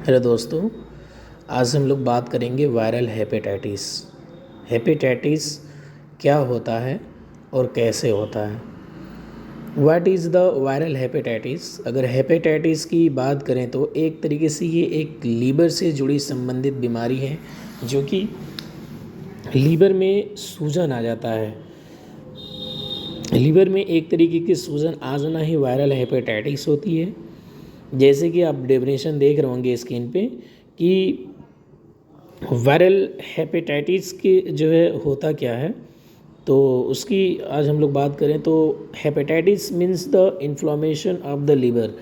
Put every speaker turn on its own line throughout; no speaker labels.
Hello दोस्तों, आज हम लोग बात करेंगे वायरल हेपेटाइटिस। हेपेटाइटिस क्या होता है और कैसे होता है। What is the viral hepatitis. अगर हेपेटाइटिस की बात करें तो एक तरीके से ये एक लीवर से जुड़ी संबंधित बीमारी है, जो कि लीवर में सूजन आ जाता है। लीवर में एक तरीके की सूजन आ जाना ही वायरल हेपेटाइटिस होती है। जैसे कि आप डेफिनेशन देख रहे होंगे स्क्रीन पे कि वायरल हेपेटाइटिस के जो है होता क्या है, तो उसकी आज हम लोग बात करें तो hepatitis means the inflammation of the liver.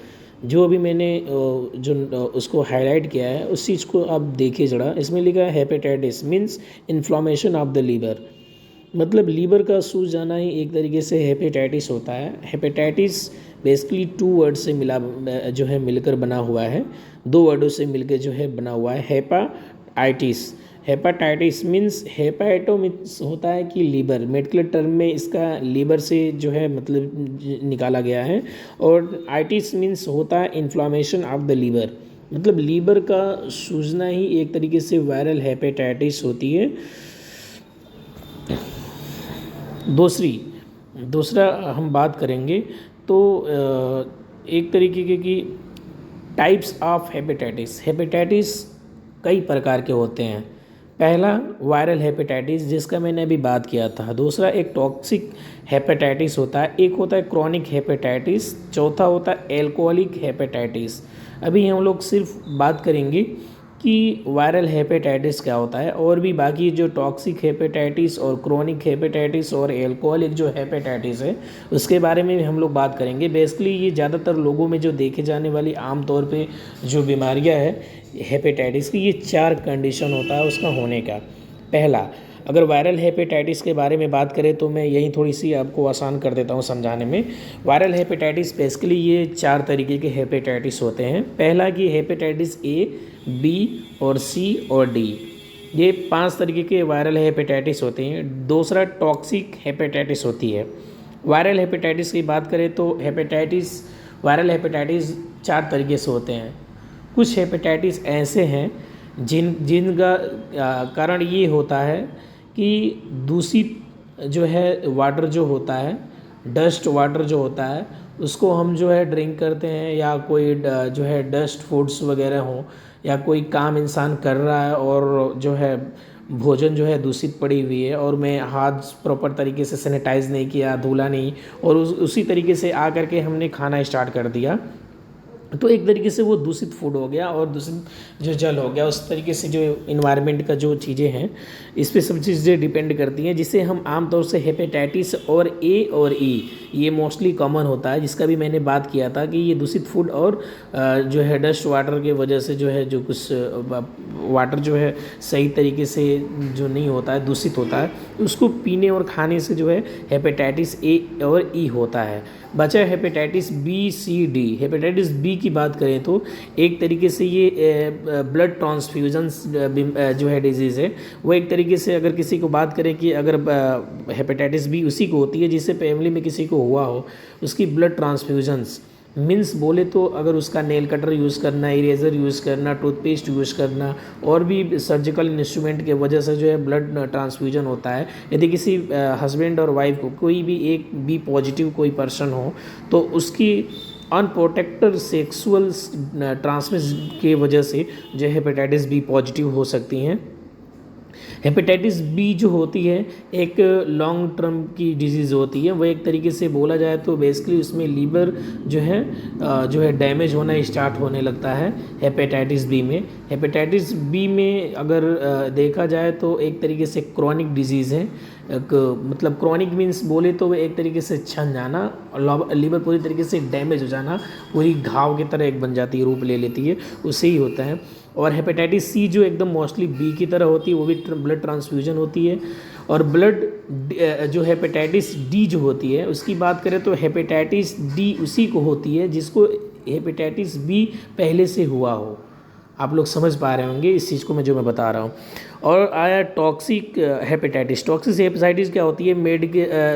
जो अभी मैंने उसको हाईलाइट किया है उस चीज़ को आप देखिए ज़रा। इसमें लिखा है hepatitis means inflammation of the liver, मतलब लीवर का सूज जाना ही एक तरीके से हेपेटाइटिस होता है। हेपेटाइटिस बेसिकली 2 वर्ड से जो है मिलकर बना हुआ है, 2 वर्डों से मिलकर जो है बना हुआ है। हेपाटाइटिस, हेपाटाइटिस मीन्स हेपाइटो मीन्स होता है कि लीवर, मेडिकल टर्म में इसका लीवर से जो है मतलब निकाला गया है। और आइटिस मीन्स होता है इन्फ्लामेशन ऑफ द लीवर, मतलब लीवर का सूजना ही एक तरीके से वायरल हेपेटाइटिस होती है। दूसरा हम बात करेंगे तो एक तरीके की टाइप्स ऑफ हेपेटाइटिस। हेपेटाइटिस कई प्रकार के होते हैं। पहला वायरल हेपेटाइटिस, जिसका मैंने अभी बात किया था। दूसरा एक टॉक्सिक हेपेटाइटिस होता है। एक होता है क्रॉनिक हेपेटाइटिस। चौथा होता है एल्कोहलिक हेपेटाइटिस। अभी हम लोग सिर्फ बात करेंगे कि वायरल हेपेटाइटिस क्या होता है, और भी बाकी जो टॉक्सिक हेपेटाइटिस और क्रोनिक हेपेटाइटिस और एल्कोहलिक जो हेपेटाइटिस है उसके बारे में भी हम लोग बात करेंगे। बेसिकली ये ज़्यादातर लोगों में जो देखे जाने वाली आम तौर पे जो बीमारियां है हेपेटाइटिस की, ये 4 कंडीशन होता है उसका होने का। पहला, अगर वायरल हेपेटाइटिस के बारे में बात करें तो मैं यही थोड़ी सी आपको आसान कर देता हूँ समझाने में। वायरल हेपेटाइटिस बेसिकली ये 4 तरीके के हेपेटाइटिस होते हैं। पहला कि हेपेटाइटिस ए, बी और सी और डी, ये 5 तरीके के वायरल हेपेटाइटिस होते हैं। दूसरा टॉक्सिक हेपेटाइटिस होती है। वायरल हेपेटाइटिस की बात करें तो वायरल हेपेटाइटिस 4 तरीके से होते हैं। कुछ हेपेटाइटिस ऐसे हैं जिनका कारण ये होता है कि दूषित जो है वाटर जो होता है, डस्ट वाटर जो होता है, उसको हम जो है ड्रिंक करते हैं, या कोई जो है डस्ट फूड्स वगैरह हो, या कोई काम इंसान कर रहा है और जो है भोजन जो है दूषित पड़ी हुई है और मैं हाथ प्रॉपर तरीके से सैनिटाइज नहीं किया, धुला नहीं, और उसी तरीके से आ करके हमने खाना स्टार्ट कर दिया, तो एक तरीके से वो दूषित फूड हो गया और दूषित जो जल हो गया। उस तरीके से जो इन्वायरमेंट का जो चीज़ें हैं इस पे सब चीज़ें डिपेंड करती हैं, जिसे हम आमतौर से हेपेटाइटिस और ए और ई, ये मोस्टली कॉमन होता है, जिसका भी मैंने बात किया था कि ये दूषित फूड और जो है डस्ट वाटर के वजह से जो है जो कुछ वाटर जो है सही तरीके से जो नहीं होता है, दूषित होता है, उसको पीने और खाने से जो है हेपेटाइटिस ए और ई होता है। बचा hepatitis B, C, D. Hepatitis B की बात करें तो एक तरीके से ये ब्लड ट्रांसफ्यूजन जो है डिजीज़ है। वो एक तरीके से अगर किसी को बात करें कि अगर हेपेटाइटिस बी उसी को होती है जिससे फैमिली में किसी को हुआ हो, उसकी ब्लड ट्रांसफ्यूजन्स मीन्स बोले तो अगर उसका नेल कटर यूज़ करना, इरेज़र यूज़ करना, टूथपेस्ट यूज़ करना, और भी सर्जिकल इंस्ट्रूमेंट के वजह से जो है ब्लड ट्रांसफ्यूजन होता है। यदि किसी हस्बैंड और वाइफ को कोई भी एक बी पॉजिटिव कोई पर्सन हो तो उसकी अनप्रोटेक्टेड सेक्सुअल ट्रांसमिशन के वजह से जो हेपेटाइटिस बी पॉजिटिव हो सकती हैं। हेपेटाइटिस बी जो होती है एक लॉन्ग टर्म की डिजीज़ होती है। वो एक तरीके से बोला जाए तो बेसिकली उसमें लीवर जो है डैमेज होना स्टार्ट होने लगता है हेपेटाइटिस बी में। हेपेटाइटिस बी में अगर देखा जाए तो एक तरीके से क्रॉनिक डिजीज़ है। मतलब क्रॉनिक मीन्स बोले तो एक तरीके से छन जाना, लीवर पूरी तरीके से डैमेज हो जाना, पूरी घाव की तरह एक बन जाती है, रूप ले लेती है, उससे ही होता है। और हेपेटाइटिस सी जो एकदम मोस्टली बी की तरह होती है, वो भी ब्लड ट्रांसफ्यूजन होती है। और ब्लड जो हेपेटाइटिस डी जो होती है उसकी बात करें तो हेपेटाइटिस डी उसी को होती है जिसको हेपेटाइटिस बी पहले से हुआ हो। आप लोग समझ पा रहे होंगे इस चीज़ को मैं बता रहा हूँ। और आया टॉक्सिक हेपेटाइटिस। टॉक्सिक हेपेटाइटिस क्या होती है,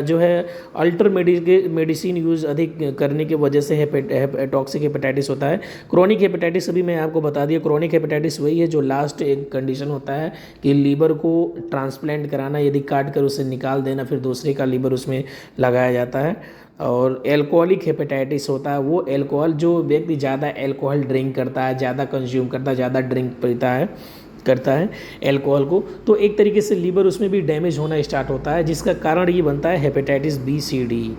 जो है अल्टर मेडिसिन यूज़ अधिक करने की वजह से टॉक्सिक हेपेटाइटिस होता है। क्रोनिक हेपेटाइटिस अभी मैं आपको बता दिया, क्रोनिक हेपेटाइटिस वही है जो लास्ट एक कंडीशन होता है कि लीवर को ट्रांसप्लांट कराना, यदि काट कर उसे निकाल देना फिर दूसरे का लीवर उसमें लगाया जाता है। और एल्कोहलिक हेपेटाइटिस होता है, वो एल्कोहल जो व्यक्ति ज़्यादा एल्कोहल ड्रिंक करता है, ज़्यादा कंज्यूम करता है, ज़्यादा ड्रिंक करता है एल्कोहल को, तो एक तरीके से लीवर उसमें भी डैमेज होना स्टार्ट होता है, जिसका कारण ये बनता है हेपेटाइटिस बी सी डी।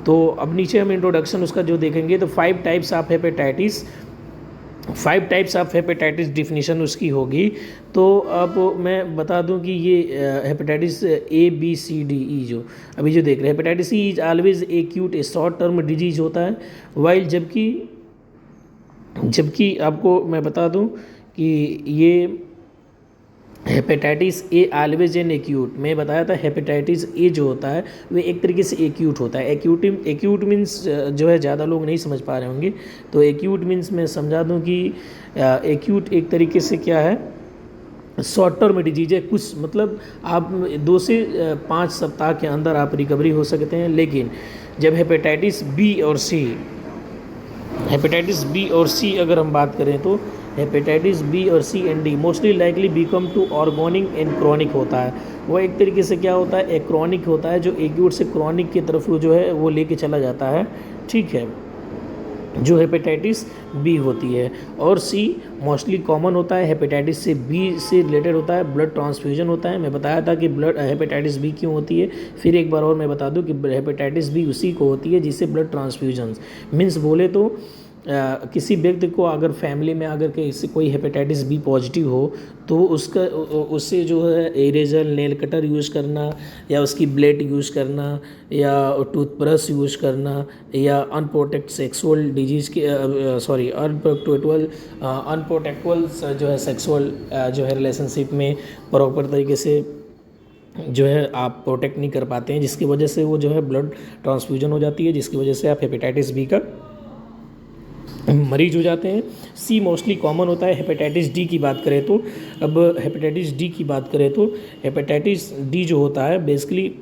तो अब नीचे हम इंट्रोडक्शन उसका जो देखेंगे तो 5 टाइप्स ऑफ हेपेटाइटिस डिफिनीशन उसकी होगी। तो अब मैं बता दूं कि ये hepatitis A B C D E जो अभी जो देख रहे हैं, hepatitis E is always acute a short term disease होता है, वाइल जबकि आपको मैं बता दूं कि ये hepatitis a always an acute, मैं बताया था हेपेटाइटिस ए जो होता है वो एक तरीके से एक्यूट होता है। एक्यूट मीन्स जो है ज़्यादा लोग नहीं समझ पा रहे होंगे, तो एक्यूट मीन्स मैं समझा दूं कि एक्यूट एक तरीके से क्या है, शॉर्ट टर्म डिजीज है, कुछ मतलब आप 2 से 5 सप्ताह के अंदर आप रिकवरी हो सकते हैं। लेकिन जब हेपेटाइटिस बी और सी अगर हम बात करें तो हेपेटाइटिस बी और C and D mostly likely become to organic and chronic होता है। वो एक तरीके से क्या होता है, एक क्रॉनिक होता है जो एक्यूट से क्रॉनिक की तरफ जो है वो लेके चला जाता है, ठीक है, जो हेपेटाइटिस बी होती है। और सी मोस्टली कॉमन होता है, हेपेटाइटिस से बी से रिलेटेड होता है, ब्लड ट्रांसफ्यूजन होता है। मैं बताया था कि हेपेटाइटिस बी क्यों होती है, फिर एक बार और मैं बता दूं कि हेपेटाइटिस बी उसी को होती है जिससे ब्लड ट्रांसफ्यूजन मीन्स बोले तो किसी व्यक्ति को अगर फैमिली में अगर किसी कोई हेपेटाइटिस बी पॉजिटिव हो तो उससे जो है इरेजर, नेल कटर यूज़ करना या उसकी ब्लेड यूज़ करना या टूथब्रश यूज़ करना या अनप्रोटेक्ट सेक्सुअल डिजीज़ के अनप्रोटेक्टबल जो है सेक्सुअल जो है रिलेशनशिप में प्रॉपर तरीके से जो है आप प्रोटेक्ट नहीं कर पाते हैं, जिसकी वजह से वो जो है ब्लड ट्रांसफ्यूजन हो जाती है, जिसकी वजह से आप हेपेटाइटिस बी का मरीज हो जाते हैं। सी मोस्टली कॉमन होता है। हेपेटाइटिस डी की बात करें तो हेपेटाइटिस डी जो होता है बेसिकली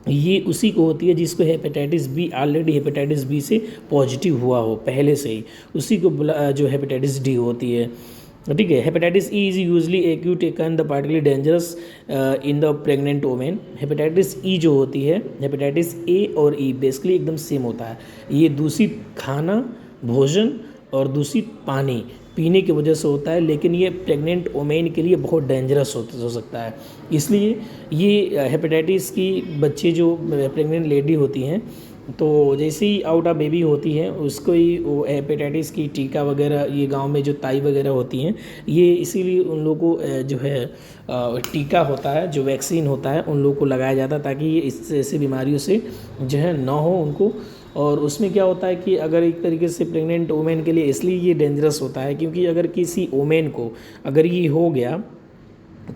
ये उसी को होती है जिसको hepatitis B already hepatitis B से पॉजिटिव हुआ हो पहले से ही, उसी को जो हेपेटाइटिस डी होती है, ठीक है। Hepatitis E is usually acute and the particularly dangerous in the pregnant women. Hepatitis E जो होती है, हेपेटाइटिस ए और ई बेसिकली एकदम सेम होता है। ये दूषित खाना, भोजन और दूषित पानी पीने की वजह से होता है, लेकिन ये प्रेग्नेंट वोमेन के लिए बहुत डेंजरस हो सकता है। इसलिए ये हेपेटाइटिस की बच्चे जो प्रेग्नेंट लेडी होती हैं तो जैसे ही आउट ऑफ बेबी होती है उसको ही वो हेपेटाइटिस की टीका वगैरह, ये गांव में जो ताई वगैरह होती हैं ये इसीलिए उन लोगों को जो है टीका होता है, जो वैक्सीन होता है उन लोगों को लगाया जाता है ताकि ये इस ऐसी बीमारियों से जो है ना हो उनको। और उसमें क्या होता है कि अगर एक तरीके से प्रेग्नेंट वोमेन के लिए इसलिए ये डेंजरस होता है क्योंकि अगर किसी वोमेन को अगर ये हो गया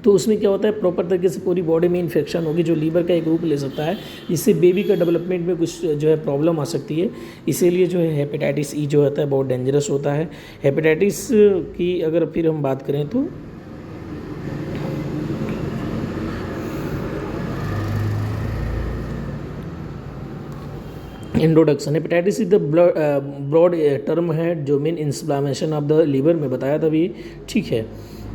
तो उसमें क्या होता है प्रॉपर तरीके से पूरी बॉडी में इन्फेक्शन होगी जो लीवर का एक रूप ले सकता है, जिससे बेबी का डेवलपमेंट में कुछ जो है प्रॉब्लम आ सकती है। इसीलिए जो है हेपेटाइटिस ई जो होता है बहुत डेंजरस होता है। हेपेटाइटिस की अगर फिर हम बात करें तो introduction, hepatitis is the broad term है जो main inflammation of the liver में बताया था अभी, ठीक है।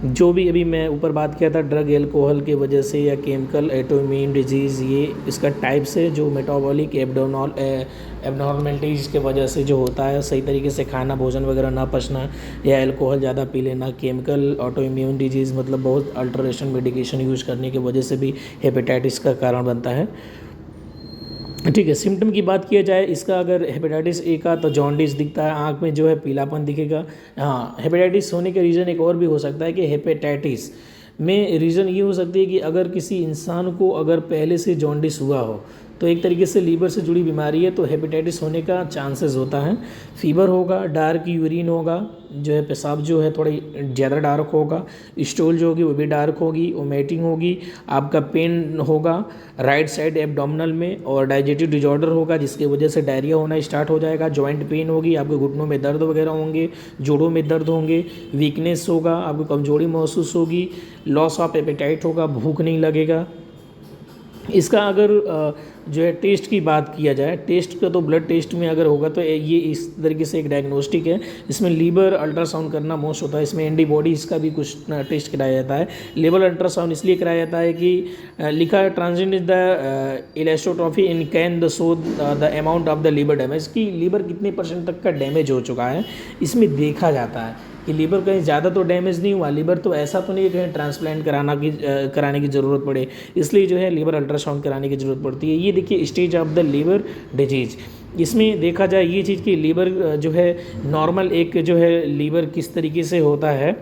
जो भी अभी मैं ऊपर बात किया था ड्रग एल्कोहल के वजह से या केमिकल ऑटोइम्यून डिजीज़, ये इसका टाइप्स है जो मेटाबॉलिक एबनॉर्मलिटीज़ के वजह से जो होता है, सही तरीके से खाना भोजन वगैरह ना पचना या अल्कोहल ज़्यादा पी लेना। केमिकल ऑटोइम्यून डिजीज़ मतलब बहुत अल्ट्रेशन मेडिकेशन यूज़ करने की वजह से भी हेपेटाइटिस का कारण बनता है, ठीक है। सिम्टम की बात किया जाए इसका, अगर हेपेटाइटिस ए का तो जॉन्डिस दिखता है, आँख में जो है पीलापन दिखेगा। हाँ, हेपेटाइटिस होने का रीज़न एक और भी हो सकता है कि हेपेटाइटिस में रीज़न ये हो सकती है कि अगर किसी इंसान को अगर पहले से जॉन्डिस हुआ हो तो एक तरीके से लीवर से जुड़ी बीमारी है, तो हेपेटाइटिस होने का चांसेस होता है। फीवर होगा, डार्क यूरिन होगा, जो है पेशाब जो है थोड़ी ज़्यादा डार्क होगा, स्टूल जो होगी वो भी डार्क होगी, वोमिटिंग होगी, आपका पेन होगा राइट साइड एब्डोमिनल में, और डाइजेस्टिव डिजॉर्डर होगा जिसकी वजह से डायरिया होना स्टार्ट हो जाएगा, जॉइंट पेन होगी, आपके घुटनों में दर्द वगैरह होंगे, जोड़ों में दर्द होंगे, वीकनेस होगा, आपको कमजोरी महसूस होगी, लॉस ऑफ एपेटाइट होगा, भूख नहीं लगेगा। इसका अगर जो है टेस्ट की बात किया जाए, टेस्ट का तो ब्लड टेस्ट में अगर होगा तो ये इस तरीके से एक डायग्नोस्टिक है। इसमें लीवर अल्ट्रासाउंड करना मोस्ट होता है, इसमें एंटीबॉडीज़ का भी कुछ टेस्ट कराया जाता है। लीवर अल्ट्रासाउंड इसलिए कराया जाता है कि लिखा है transient is the elastography in can the show the amount of the liver damage, कि लीवर कितने % तक का डैमेज हो चुका है, इसमें देखा जाता है कि लीवर कहीं ज़्यादा तो डैमेज नहीं हुआ, लीवर तो ऐसा तो नहीं है कहीं ट्रांसप्लांट कराने की ज़रूरत पड़े, इसलिए जो है लीवर अल्ट्रासाउंड कराने की ज़रूरत पड़ती है। ये देखिए stage of the liver disease, इसमें देखा जाए ये चीज़ कि लीवर जो है नॉर्मल एक जो है लीवर किस तरीके से होता है,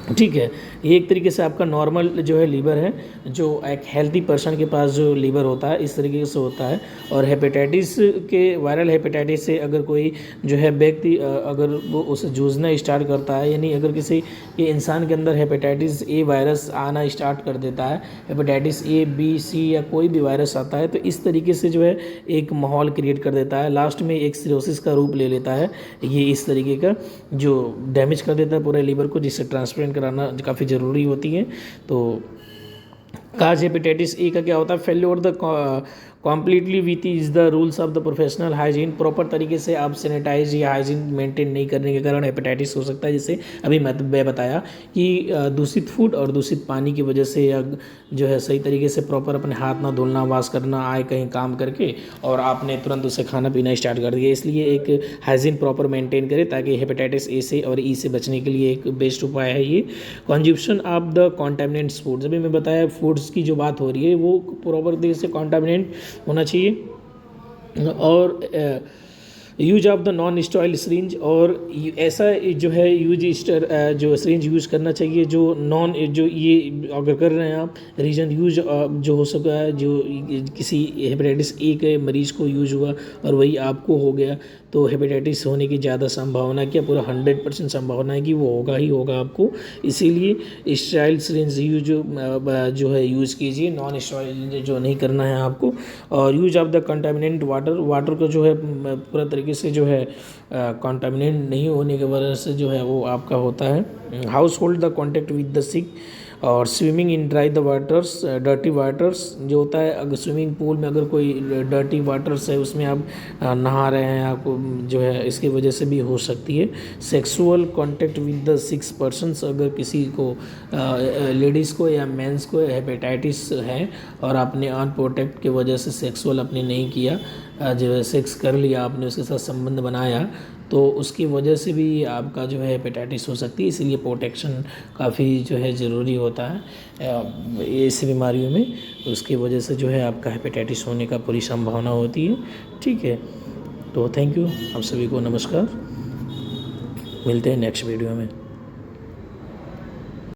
ठीक है। ये एक तरीके से आपका नॉर्मल जो है लीवर है, जो एक हेल्दी पर्सन के पास जो लीवर होता है इस तरीके से होता है। और हेपेटाइटिस के, वायरल हेपेटाइटिस से अगर कोई जो है व्यक्ति अगर वो उसे जूझना स्टार्ट करता है, यानी अगर किसी के इंसान के अंदर हेपेटाइटिस ए वायरस आना स्टार्ट कर देता है, हेपेटाइटिस ए बी सी या कोई भी वायरस आता है, तो इस तरीके से जो है एक माहौल क्रिएट कर देता है, लास्ट में एक सिरोसिस का रूप ले लेता है। ये इस तरीके का जो डैमेज कर देता है पूरे लीवर को, जिससे ट्रांसप्लांट कराना काफ़ी ज़रूरी होती है। तो काज हेपेटाइटिस ए का क्या होता है, failure the completely with is the rules of the professional hygiene, proper तरीके से आप सैनिटाइज या हाइजीन मेंटेन नहीं करने के कारण हेपेटाइटिस हो सकता है। जैसे अभी मैं बताया कि दूषित फूड और दूषित पानी की वजह से, या जो है सही तरीके से प्रॉपर अपने हाथ ना धुलना, वाश करना, आए कहीं काम करके और आपने तुरंत उसे खाना पीना स्टार्ट कर दिया, इसलिए एक हाइजीन प्रॉपर मेंटेन करें ताकि हेपेटाइटिस ए से और ई से बचने के लिए एक बेस्ट उपाय है ये। कंजप्शन ऑफ द कॉन्टामिनेंट्स फूड्स, अभी मैं बताया फूड्स की जो बात हो रही है वो प्रॉपर तरीके से कॉन्टामिनेंट होना चाहिए। और use of the non sterile syringe, और ऐसा जो है जो सिरिंज यूज करना चाहिए जो नॉन, जो ये अगर कर रहे हैं आप रीजन यूज जो हो सका है, जो किसी हेपेटाइटिस ए के मरीज़ को यूज हुआ और वही आपको हो गया, तो हेपेटाइटिस होने की ज़्यादा संभावना, क्या पूरा 100% संभावना है कि वो होगा ही होगा आपको। इसीलिए स्टाइल सिरिंज जो है यूज़ कीजिए, नॉन स्टाइल जो नहीं करना है आपको। और use of the contaminant water को जो है पूरा तरीके से जो है कंटामिनेंट नहीं होने की वजह से जो है वो आपका होता है। Household the contact with the sick, और swimming in dry the waters, dirty waters जो होता है, अगर स्विमिंग पूल में अगर कोई डर्टी वाटर्स है उसमें आप नहा रहे हैं, आपको जो है इसकी वजह से भी हो सकती है। Sexual contact with the 6 persons, अगर किसी को लेडीज़ को या मेंस को हेपेटाइटिस है और आपने अनप्रोटेक्ट की वजह से सेक्सुअल आपने नहीं किया, जो है सेक्स कर लिया आपने, उसके साथ संबंध बनाया, तो उसकी वजह से भी आपका जो है हेपेटाइटिस हो सकती है। इसीलिए प्रोटेक्शन काफ़ी जो है ज़रूरी होता है ऐसी बीमारियों में, उसकी वजह से जो है आपका हेपेटाइटिस होने का पूरी संभावना होती है। ठीक है, तो थैंक यू, आप सभी को नमस्कार, मिलते हैं नेक्स्ट वीडियो में।